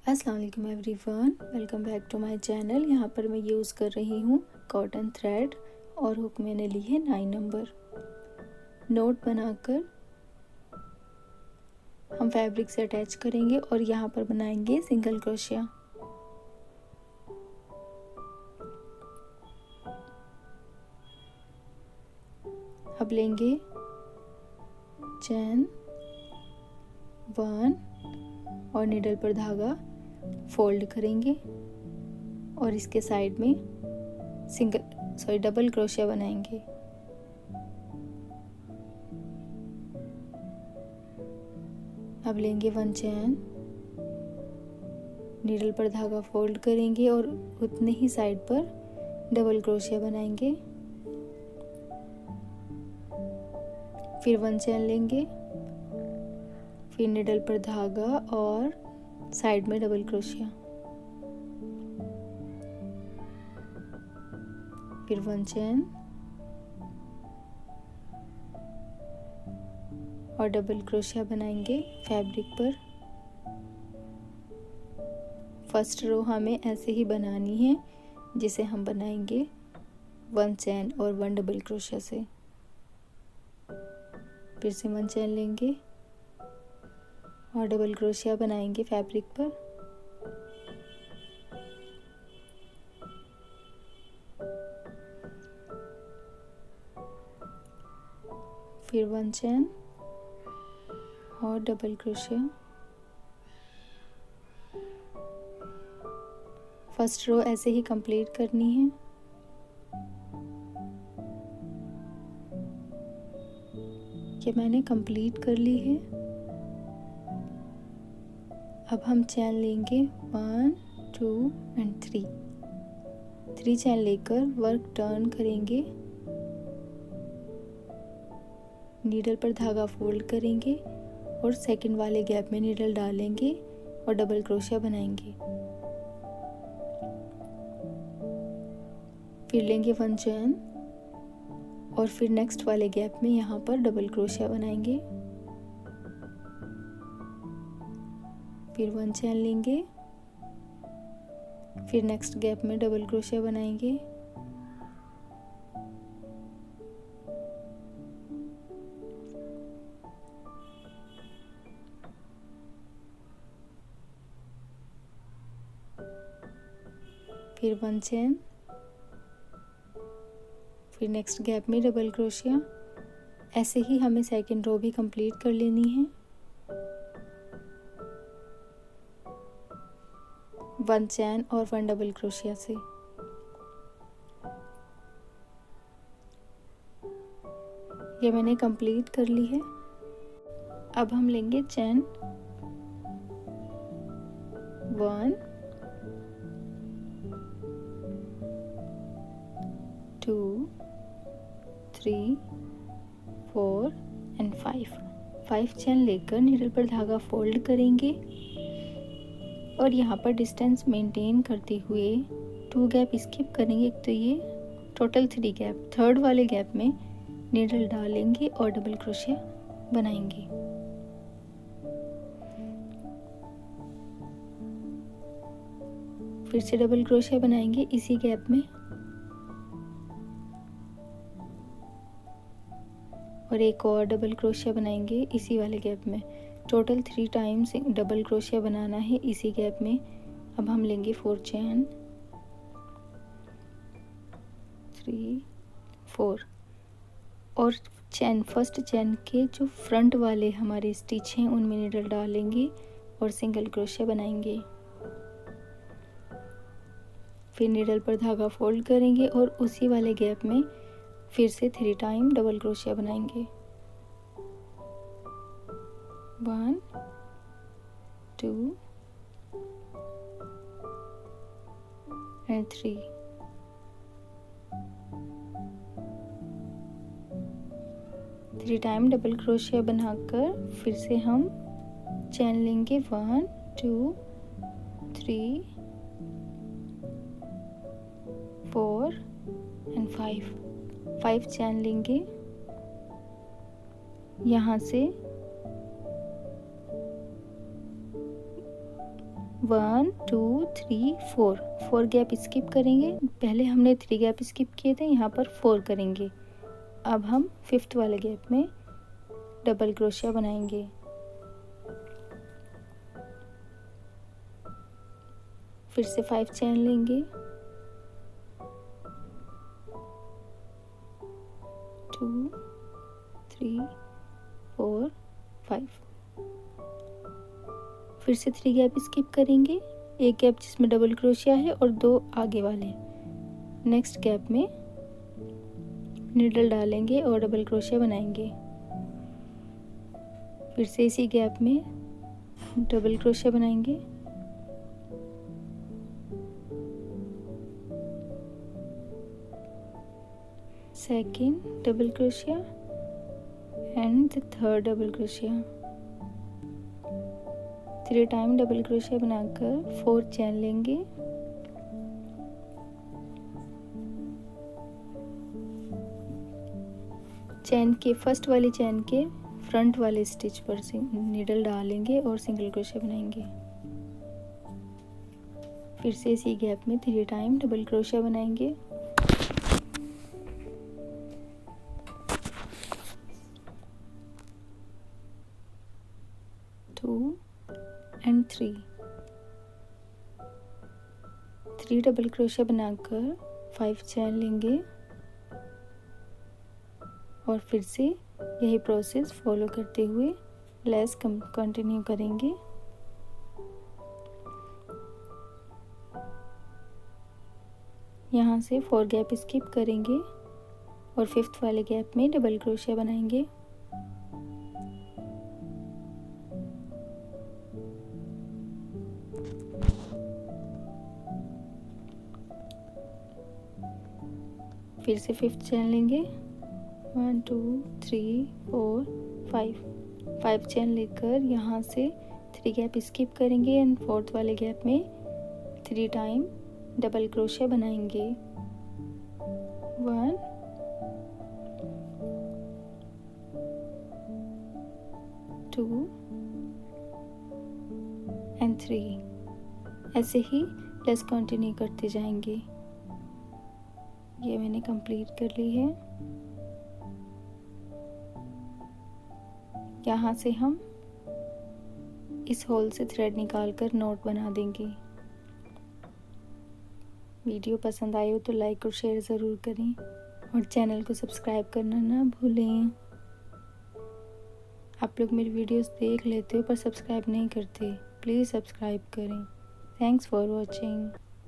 अस्सलाम वालेकुम everyone, welcome back to my channel. यहाँ पर मैं यूज़ कर रही हूँ कॉटन थ्रेड और हुक मैंने ली है 9 नंबर। नोट बनाकर हम फैब्रिक से अटैच करेंगे और यहाँ पर बनाएंगे सिंगल क्रोशिया। अब लेंगे चैन 1 और नीडल पर धागा फोल्ड करेंगे और इसके साइड में डबल क्रोशिया बनाएंगे। अब लेंगे 1 चैन, नीडल पर धागा फोल्ड करेंगे और उतने ही साइड पर डबल क्रोशिया बनाएंगे। फिर 1 चैन लेंगे, फिर नीडल पर धागा और साइड में डबल क्रोशिया, फिर 1 चैन और डबल क्रोशिया बनाएंगे फैब्रिक पर। फर्स्ट रो हमें ऐसे ही बनानी है जिसे हम बनाएंगे 1 चैन और 1 डबल क्रोशिया से। फिर से 1 चैन लेंगे और डबल क्रोशिया बनाएंगे फैब्रिक पर। फिर 1 चैन और डबल क्रोशिया। फर्स्ट रो ऐसे ही कंप्लीट करनी है। ये मैंने कंप्लीट कर ली है। अब हम चैन लेंगे 1 2 एंड 3 चैन लेकर वर्क टर्न करेंगे, नीडल पर धागा फोल्ड करेंगे और सेकंड वाले गैप में नीडल डालेंगे और डबल क्रोशिया बनाएंगे। फिर लेंगे 1 चैन और फिर नेक्स्ट वाले गैप में यहाँ पर डबल क्रोशिया बनाएंगे। फिर 1 चैन लेंगे, फिर नेक्स्ट गैप में डबल क्रोशिया बनाएंगे। फिर 1 चैन, फिर नेक्स्ट गैप में डबल क्रोशिया। ऐसे ही हमें सेकंड रो भी कंप्लीट कर लेनी है। 1 चैन और 1 डबल क्रोशिया से। ये मैंने कंप्लीट कर ली है। अब हम लेंगे चैन 1 2 3 4 एंड 5 चैन लेकर नीडल पर धागा फोल्ड करेंगे और यहाँ पर डिस्टेंस मेंटेन करते हुए 2 गैप स्किप करेंगे। एक तो ये टोटल 3 गैप, थर्ड वाले गैप में नीडल डालेंगे और डबल क्रोशिया बनाएंगे। फिर से डबल क्रोशिया बनाएंगे इसी गैप में और एक और डबल क्रोशिया बनाएंगे इसी वाले गैप में। टोटल 3 टाइम्स डबल क्रोशिया बनाना है इसी गैप में। अब हम लेंगे 4 चैन 3 4 और फर्स्ट चैन के जो फ्रंट वाले हमारे स्टिच हैं उनमें नीडल डालेंगे और सिंगल क्रोशिया बनाएंगे। फिर नीडल पर धागा फोल्ड करेंगे और उसी वाले गैप में फिर से 3 टाइम डबल क्रोशिया बनाएंगे। 1 2 and 3। Three time double crochet बनाकर फिर से हम चैन लेंगे 1 2 3 4 एंड 5 चैन लेंगे। यहाँ से 1 2 3 4 4 गैप स्किप करेंगे। पहले हमने 3 गैप स्किप किए थे, यहाँ पर 4 करेंगे। अब हम 5th वाले गैप में डबल क्रोशिया बनाएंगे। फिर से 5 चेन लेंगे, 2 3 4 5। फिर से 3 गैप स्किप करेंगे, एक गैप जिसमें डबल क्रोशिया है और 2 आगे वाले। नेक्स्ट गैप में नीडल डालेंगे और डबल क्रोशिया बनाएंगे। फिर से इसी गैप में डबल क्रोशिया बनाएंगे। Second double crochet and the third double crochet. 3 time double crochet बनाकर 4 चेन लेंगे। चेन के फर्स्ट वाली चेन के फ्रंट वाले स्टिच पर नीडल डालेंगे और सिंगल क्रोशिया बनाएंगे। फिर से इसी गैप में 3 टाइम डबल क्रोशिया बनाएंगे। एंड 3 डबल क्रोशिया बनाकर 5 चेन लेंगे और फिर से यही प्रोसेस फॉलो करते हुए लेस कंटिन्यू करेंगे। यहाँ से 4 गैप स्किप करेंगे और 5th वाले गैप में डबल क्रोशिया बनाएंगे। फिर से 5th चेन लेंगे, 1 2 3 4 5 चेन लेकर यहाँ से 3 गैप स्किप करेंगे एंड 4th वाले गैप में 3 टाइम डबल क्रोशिया बनाएंगे। 1 2 एंड 3। ऐसे ही प्लस कंटिन्यू करते जाएंगे। ये मैंने कंप्लीट कर ली है। यहाँ से हम इस होल से थ्रेड निकाल कर नोट बना देंगे। वीडियो पसंद आए हो तो लाइक और शेयर ज़रूर करें और चैनल को सब्सक्राइब करना ना भूलें। आप लोग मेरी वीडियोस देख लेते हो पर सब्सक्राइब नहीं करते, प्लीज़ सब्सक्राइब करें। Thanks for watching.